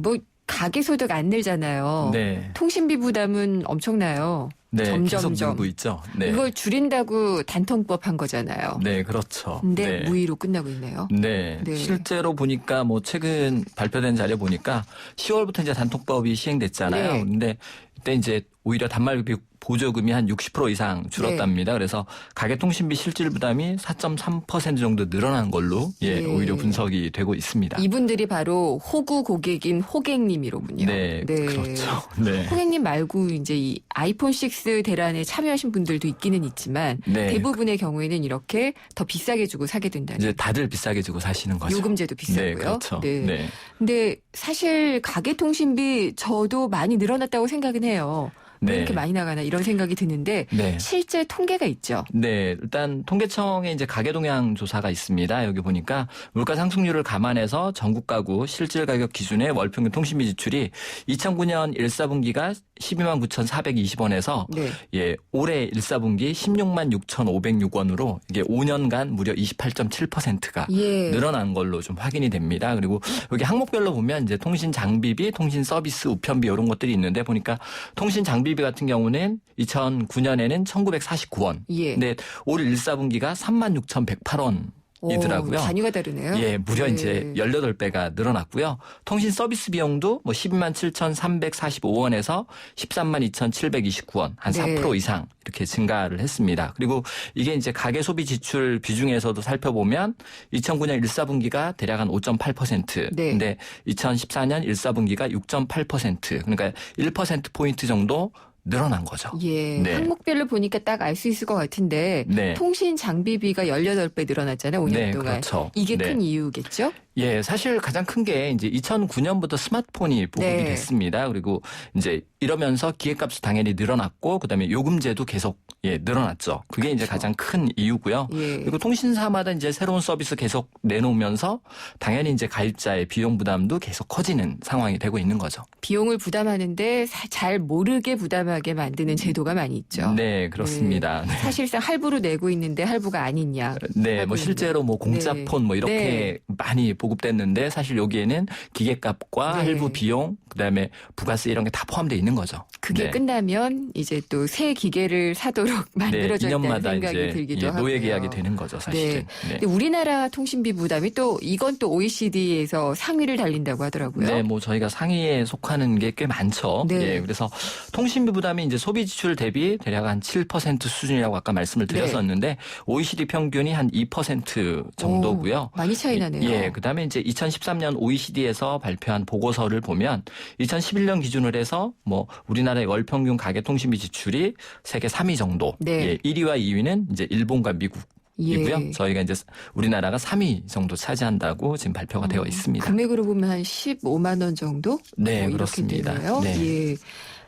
뭐 가계소득 안 늘잖아요. 네. 통신비 부담은 엄청나요. 네, 계속 점점점. 늘고 있죠. 네. 이걸 줄인다고 단통법 한 거잖아요. 네, 그렇죠. 근데 네. 무의로 끝나고 있네요. 네. 네. 실제로 보니까 뭐 최근 발표된 자료 보니까 10월부터 이제 단통법이 시행됐잖아요. 네. 근데 이때 이제 오히려 단말기 보조금이 한 60% 이상 줄었답니다. 그래서 가계통신비 실질 부담이 4.3% 정도 늘어난 걸로 네. 오히려 분석이 되고 있습니다. 이분들이 바로 호구 고객인 호객님이로군요. 네, 그렇죠. 네. 호객님 말고 이제 이 아이폰 6 대란에 참여하신 분들도 있기는 있지만 네. 대부분의 경우에는 이렇게 더 비싸게 주고 사게 된다는. 이제 다들 비싸게 주고 사시는 거죠. 요금제도 비싸고요. 네, 그렇죠. 네. 네. 근데 사실 가계통신비 저도 많이 늘어났다고 생각은 해요. 왜 네. 이렇게 많이 나가나 이런 생각이 드는데 네. 실제 통계가 있죠. 네, 일단 통계청에 이제 가계동향 조사가 있습니다. 여기 보니까 물가 상승률을 감안해서 전국 가구 실질 가격 기준의 월평균 통신비 지출이 2009년 1사분기가 12만 9,420원에서 네. 올해 1사분기 16만 6,506원으로 이게 5년간 무려 28.7%가 늘어난 걸로 좀 확인이 됩니다. 그리고 여기 항목별로 보면 이제 통신 장비비, 통신 서비스 우편비 이런 것들이 있는데 보니까 통신 장비비 같은 경우는 2009년에는 1,949원. 예. 근데 올 1사분기가 36,108원. 이더라고요. 단위가 다르네요. 예, 무려 이제 18배가 늘어났고요. 통신 서비스 비용도 뭐 12만 7,345원에서 13만 2,729원, 한 4% 이상 이렇게 증가를 했습니다. 그리고 이게 이제 가계 소비 지출 비중에서도 살펴보면 2009년 1사분기가 대략 한 5.8%. 네. 근데 2014년 1사분기가 6.8%. 그러니까 1%포인트 정도 늘어난 거죠. 예. 네. 항목별로 보니까 딱 알 수 있을 것 같은데 네. 통신 장비비가 18배 늘어났잖아요. 5년 네, 동안. 그렇죠. 이게 네. 큰 이유겠죠? 예, 사실 가장 큰 게 이제 2009년부터 스마트폰이 보급이 네. 됐습니다. 그리고 이제 이러면서 기계값도 당연히 늘어났고 그다음에 요금제도 계속 늘어났죠. 그게 이제 가장 큰 이유고요. 예. 그리고 통신사마다 이제 새로운 서비스 계속 내놓으면서 당연히 이제 가입자의 비용 부담도 계속 커지는 상황이 되고 있는 거죠. 비용을 부담하는데 잘 모르게 부담하게 만드는 제도가 많이 있죠. 네, 그렇습니다. 네. 사실상 할부로 내고 있는데 할부가 아니냐. 네, 뭐 실제로 뭐 공짜폰 뭐 이렇게 네. 많이 보급됐는데 사실 여기에는 기계값과 네. 할부 비용, 그다음에 부가세 이런 게 다 포함되어 있는 거죠. 그게 네. 끝나면 이제 또 새 기계를 사도록 만들어져 있다는 2년마다 생각이 이제 들기도 하고요. 노예 계약이 되는 거죠, 사실은. 네. 근데 우리나라 통신비 부담이 또 이건 또 OECD에서 상위를 달린다고 하더라고요. 네, 뭐 저희가 상위에 속하는 게 꽤 많죠. 네. 예, 그래서 통신비 부담이 이제 소비 지출 대비 대략 한 7% 수준이라고 아까 말씀을 드렸었는데 OECD 평균이 한 2% 정도고요. 오, 많이 차이 나네요. 예, 그다음에 이제 2013년 OECD에서 발표한 보고서를 보면 2011년 기준으로 해서 뭐 우리나라의 월 평균 가계 통신비 지출이 세계 3위 정도. 네. 예, 1위와 2위는 이제 일본과 미국. 이고요. 예. 저희가 이제 우리나라가 3위 정도 차지한다고 지금 발표가 되어 있습니다. 금액으로 보면 한 15만 원 정도? 네, 이렇게 그렇습니다. 되네요. 네. 예.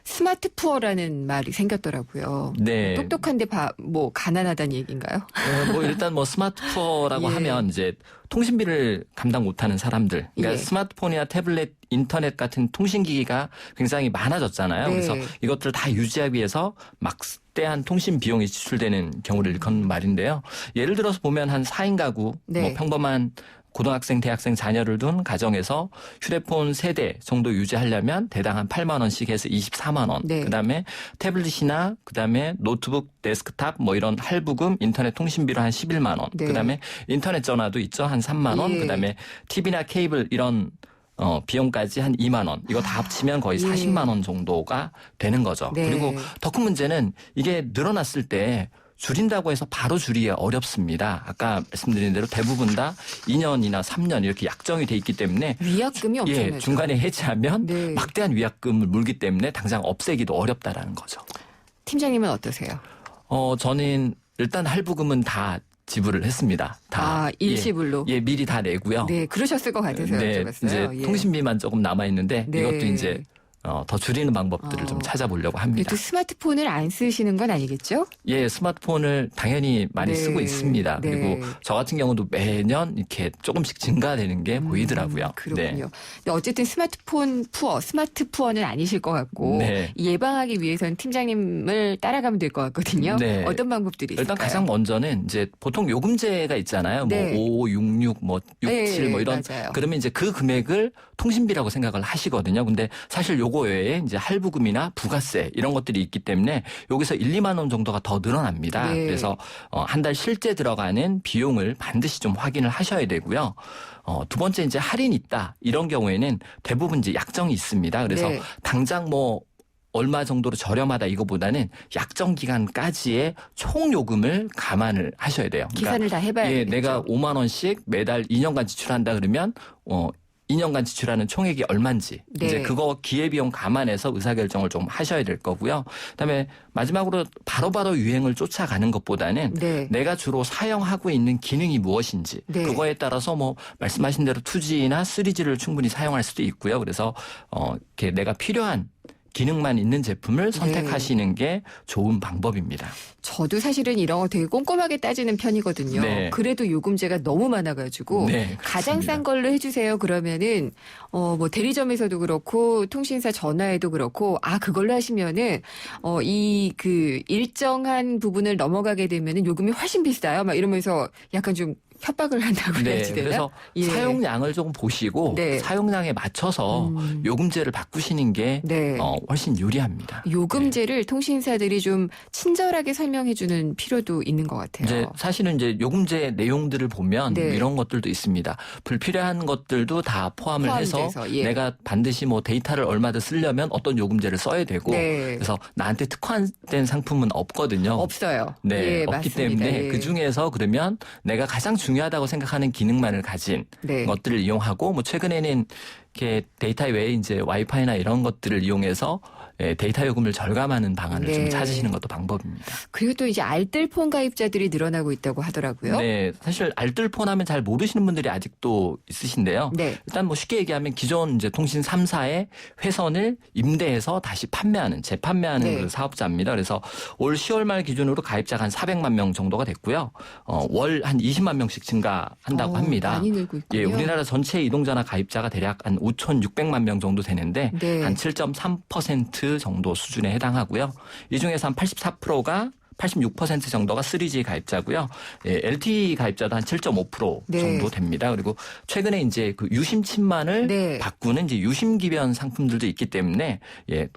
스마트 푸어라는 말이 생겼더라고요. 네. 똑똑한데 뭐 가난하다는 얘기인가요? 뭐 일단 뭐 스마트 푸어라고 예. 하면 이제 통신비를 감당 못하는 사람들, 그러니까 예. 스마트폰이나 태블릿, 인터넷 같은 통신기기가 굉장히 많아졌잖아요. 네. 그래서 이것들을 다 유지하기 위해서 막대한 통신 비용이 지출되는 경우를 일컫는 말인데요. 예를 들어서 보면 한 4인 가구, 네. 뭐 평범한 고등학생, 대학생 자녀를 둔 가정에서 휴대폰 3대 정도 유지하려면 대당 한 8만 원씩 해서 24만 원. 네. 그다음에 태블릿이나 그다음에 노트북, 데스크탑 뭐 이런 할부금, 인터넷 통신비로 한 11만 원. 네. 그다음에 인터넷 전화도 있죠. 한 3만 원. 예. 그다음에 TV나 케이블 이런 비용까지 한 2만 원. 이거 다 합치면 거의 40만 원 정도가 되는 거죠. 네. 그리고 더 큰 문제는 이게 늘어났을 때 줄인다고 해서 바로 줄이기 어렵습니다. 아까 말씀드린 대로 대부분 다 2년이나 3년 이렇게 약정이 돼 있기 때문에 위약금이 엄청나죠. 중간에 해지하면 네. 막대한 위약금을 물기 때문에 당장 없애기도 어렵다라는 거죠. 팀장님은 어떠세요? 저는 일단 할부금은 다 지불을 했습니다. 다 일시불로. 미리 다 내고요. 네, 그러셨을 것 같아서 네, 여쭤봤어요. 이제 통신비만 조금 남아 있는데 네. 이것도 이제 더 줄이는 방법들을 좀 찾아보려고 합니다. 또 스마트폰을 안 쓰시는 건 아니겠죠? 예, 스마트폰을 당연히 많이 네. 쓰고 있습니다. 네. 그리고 저 같은 경우도 매년 이렇게 조금씩 증가되는 게 보이더라고요. 그렇군요. 네. 근데 어쨌든 스마트 푸어는 아니실 것 같고 네. 예방하기 위해서는 팀장님을 따라가면 될 것 같거든요. 네. 어떤 방법들이 있을까요? 일단 가장 먼저는 이제 보통 요금제가 있잖아요. 네. 뭐 5, 66, 뭐 67, 네, 뭐 이런. 맞아요. 그러면 이제 그 금액을 통신비라고 생각을 하시거든요. 근데 사실 요거 외에 이제 할부금이나 부가세 이런 것들이 있기 때문에 여기서 1, 2만 원 정도가 더 늘어납니다. 네. 그래서 한 달 실제 들어가는 비용을 반드시 좀 확인을 하셔야 되고요. 두 번째 이제 할인 있다. 이런 경우에는 대부분 이제 약정이 있습니다. 그래서 네. 당장 뭐 얼마 정도로 저렴하다 이거보다는 약정 기간까지의 총 요금을 감안을 하셔야 돼요. 계산을 다 해봐야 되겠죠. 내가 5만 원씩 매달 2년간 지출한다 그러면 2년간 지출하는 총액이 얼마인지 네. 이제 그거 기회비용 감안해서 의사결정을 좀 하셔야 될 거고요. 그다음에 마지막으로 바로바로 유행을 쫓아가는 것보다는 네. 내가 주로 사용하고 있는 기능이 무엇인지 네. 그거에 따라서 뭐 말씀하신 대로 2G나 3G를 충분히 사용할 수도 있고요. 그래서 이렇게 내가 필요한 기능만 있는 제품을 선택하시는 게 좋은 방법입니다. 저도 사실은 이런 거 되게 꼼꼼하게 따지는 편이거든요. 네. 그래도 요금제가 너무 많아가지고 네, 가장 그렇습니다. 싼 걸로 해주세요. 그러면은 뭐 대리점에서도 그렇고 통신사 전화에도 그렇고 그걸로 하시면은 이 그 일정한 부분을 넘어가게 되면은 요금이 훨씬 비싸요. 막 이러면서 약간 좀 협박을 한다고 해야지 되나? 그래서 예. 사용량을 조금 보시고 네. 사용량에 맞춰서 요금제를 바꾸시는 게 네. 훨씬 유리합니다. 요금제를 통신사들이 좀 친절하게 설명해주는 필요도 있는 것 같아요. 이제 사실은 이제 요금제 내용들을 보면 네. 이런 것들도 있습니다. 불필요한 것들도 다 포함을 해서 포함돼서, 예. 내가 반드시 뭐 데이터를 얼마든 쓰려면 어떤 요금제를 써야 되고 네. 그래서 나한테 특화된 상품은 없거든요. 없어요. 네, 예, 없기 맞습니다. 때문에 예. 그 중에서 그러면 내가 가장 중요하다고 생각하는 기능만을 가진 네. 것들을 이용하고 뭐 최근에는 이렇게 데이터 외에 이제 와이파이나 이런 것들을 이용해서 데이터 요금을 절감하는 방안을 네. 좀 찾으시는 것도 방법입니다. 그리고 또 이제 알뜰폰 가입자들이 늘어나고 있다고 하더라고요. 네, 사실 알뜰폰 하면 잘 모르시는 분들이 아직도 있으신데요. 네. 일단 뭐 쉽게 얘기하면 기존 이제 통신 3사의 회선을 임대해서 다시 판매하는, 재판매하는 네. 그 사업자입니다. 그래서 올 10월 말 기준으로 가입자가 한 400만 명 정도가 됐고요. 월 한 20만 명씩 증가한다고 합니다. 많이 늘고 있군요. 예, 우리나라 전체 이동전화 가입자가 대략 한 5,600만 명 정도 되는데 네. 한 7.3% 정도 수준에 해당하고요. 이 중에서 한 84%가 86% 정도가 3G 가입자고요. 예, LTE 가입자도 한 7.5% 네. 정도 됩니다. 그리고 최근에 이제 그 유심 침만을 네. 바꾸는 이제 유심 기변 상품들도 있기 때문에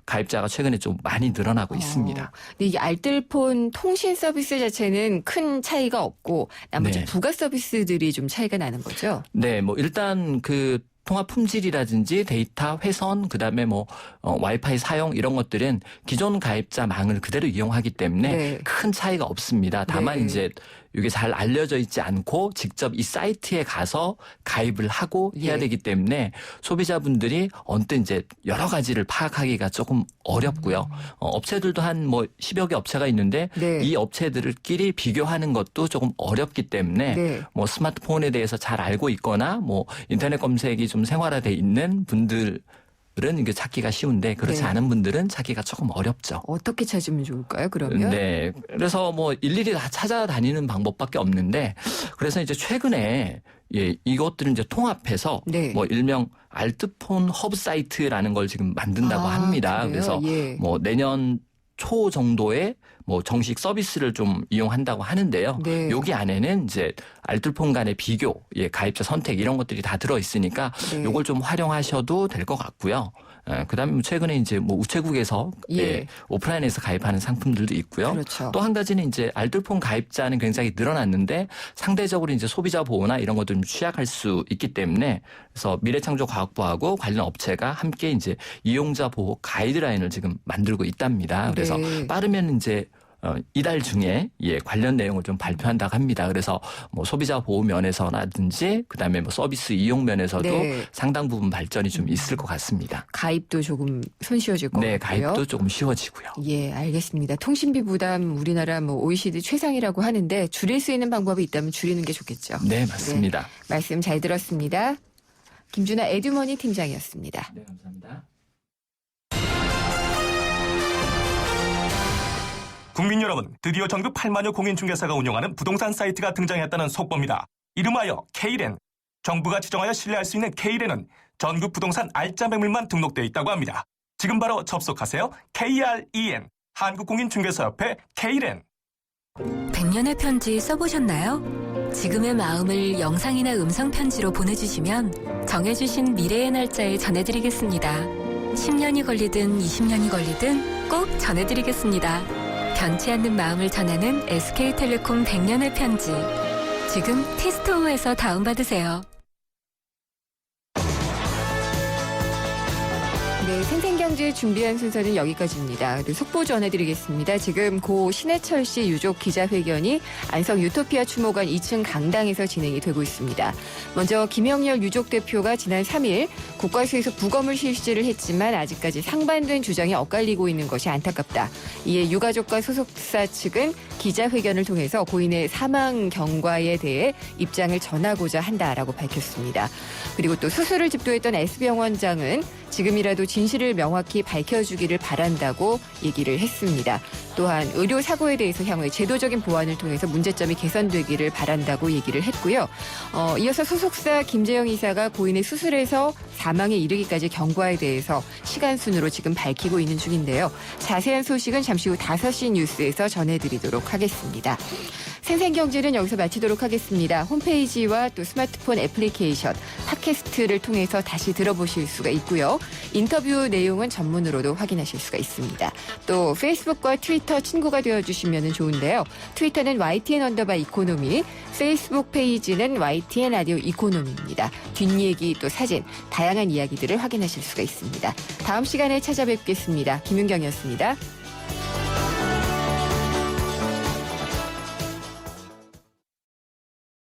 가입자가 최근에 좀 많이 늘어나고 있습니다. 근데 이 알뜰폰 통신 서비스 자체는 큰 차이가 없고 나머지 네. 부가 서비스들이 좀 차이가 나는 거죠. 네, 뭐 일단 그 통화 품질이라든지 데이터 회선 그다음에 뭐 와이파이 사용 이런 것들은 기존 가입자망을 그대로 이용하기 때문에 네. 큰 차이가 없습니다. 다만 네. 이제 이게 잘 알려져 있지 않고 직접 이 사이트에 가서 가입을 하고 해야 예. 되기 때문에 소비자분들이 언뜻 이제 여러 가지를 파악하기가 조금 어렵고요. 업체들도 한 뭐 10여 개 업체가 있는데 네. 이 업체들끼리 비교하는 것도 조금 어렵기 때문에 네. 뭐 스마트폰에 대해서 잘 알고 있거나 뭐 인터넷 검색이 좀 생활화돼 있는 분들은 이게 찾기가 쉬운데 그렇지 네. 않은 분들은 찾기가 조금 어렵죠. 어떻게 찾으면 좋을까요? 그러면 네. 그래서 뭐 일일이 다 찾아다니는 방법밖에 없는데 그래서 이제 최근에 이것들을 이제 통합해서 네. 뭐 일명 알뜰폰 허브 사이트라는 걸 지금 만든다고 합니다. 그래요? 그래서 예. 뭐 내년 초 정도에 뭐 정식 서비스를 좀 이용한다고 하는데요. 네. 여기 안에는 이제 알뜰폰 간의 비교, 가입자 선택 이런 것들이 다 들어 있으니까 네. 요걸 좀 활용하셔도 될 것 같고요. 그다음에 최근에 이제 뭐 우체국에서 오프라인에서 가입하는 상품들도 있고요. 그렇죠. 또 한 가지는 이제 알뜰폰 가입자는 굉장히 늘어났는데 상대적으로 이제 소비자 보호나 이런 것들 좀 취약할 수 있기 때문에 그래서 미래창조과학부하고 관련 업체가 함께 이제 이용자 보호 가이드라인을 지금 만들고 있답니다. 그래서 빠르면 이제 이달 중에 관련 내용을 좀 발표한다고 합니다. 그래서 뭐 소비자 보호 면에서라든지 그다음에 뭐 서비스 이용 면에서도 상당 부분 발전이 좀 있을 것 같습니다. 가입도 조금 손쉬워질 것 같고요. 네, 가입도 조금 쉬워지고요. 예, 알겠습니다. 통신비 부담 우리나라 뭐 OECD 최상이라고 하는데 줄일 수 있는 방법이 있다면 줄이는 게 좋겠죠. 네, 맞습니다. 네, 말씀 잘 들었습니다. 김준하 에듀머니 팀장이었습니다. 네, 감사합니다. 국민 여러분, 드디어 전국 8만여 공인중개사가 운영하는 부동산 사이트가 등장했다는 속보입니다. 이름하여 K렌. 정부가 지정하여 신뢰할 수 있는 K렌은 전국 부동산 알짜 매물만 등록되어 있다고 합니다. 지금 바로 접속하세요. KREN, 한국공인중개사협회 K렌. 100년의 편지 써보셨나요? 지금의 마음을 영상이나 음성 편지로 보내주시면 정해주신 미래의 날짜에 전해드리겠습니다. 10년이 걸리든 20년이 걸리든 꼭 전해드리겠습니다. 변치 않는 마음을 전하는 SK텔레콤 100년의 편지. 지금 티스토어에서 다운받으세요. 네, 생생경제 준비한 순서는 여기까지입니다. 속보 전해드리겠습니다. 지금 고 신해철씨 유족 기자회견이 안성 유토피아 추모관 2층 강당에서 진행이 되고 있습니다. 먼저 김영렬 유족 대표가 지난 3일 국과수에서 부검을 실시를 했지만 아직까지 상반된 주장이 엇갈리고 있는 것이 안타깝다. 이에 유가족과 소속사 측은 기자회견을 통해서 고인의 사망 경과에 대해 입장을 전하고자 한다라고 밝혔습니다. 그리고 또 수술을 집도했던 S병원장은 지금이라도 진실을 명확히 밝혀주기를 바란다고 얘기를 했습니다. 또한 의료 사고에 대해서 향후에 제도적인 보완을 통해서 문제점이 개선되기를 바란다고 얘기를 했고요. 이어서 소속사 김재영 이사가 고인의 수술에서 사망에 이르기까지 경과에 대해서 시간 순으로 지금 밝히고 있는 중인데요. 자세한 소식은 잠시 후 5시 뉴스에서 전해드리도록 하겠습니다. 생생경제는 여기서 마치도록 하겠습니다. 홈페이지와 또 스마트폰 애플리케이션, 팟캐스트를 통해서 다시 들어보실 수가 있고요. 인터뷰 내용은 전문으로도 확인하실 수가 있습니다. 또 페이스북과 트위터 친구가 되어주시면 좋은데요. 트위터는 YTN_이코노미, 페이스북 페이지는 YTN 라디오 이코노미입니다. 뒷얘기 또 사진, 다양한 이야기들을 확인하실 수가 있습니다. 다음 시간에 찾아뵙겠습니다. 김윤경이었습니다.